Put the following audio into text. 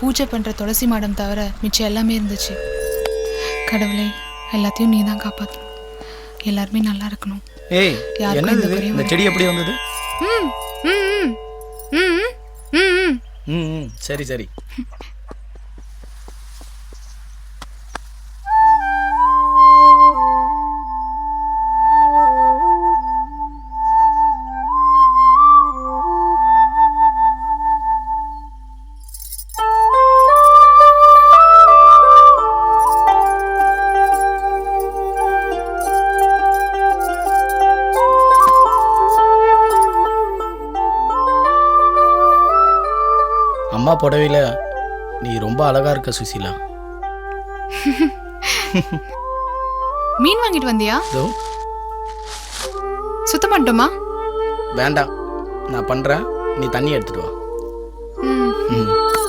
பூஜை பண்ணுற துளசி மாடம் தவிர மிச்சம் எல்லாமே இருந்துச்சு. கடவுளே, எல்லாத்தையும் நீ தான் காப்பாற்றணும். எல்லாருமே நல்லா இருக்கணும். ஏய், என்னது இந்த செடி எப்படி வந்தது? ம் ம் ம் ம் ம் சரி சரி. அம்மா புடவையில நீ ரொம்ப அழகா இருக்க சுசீலா. மீன் வாங்கிட்டு வந்தியா? இதோ. சுத்தம் பண்ணிட்டோமா? வேண்டாம், நான் பண்றேன், நீ தண்ணி எடுத்துட்டு வா. ம். ம்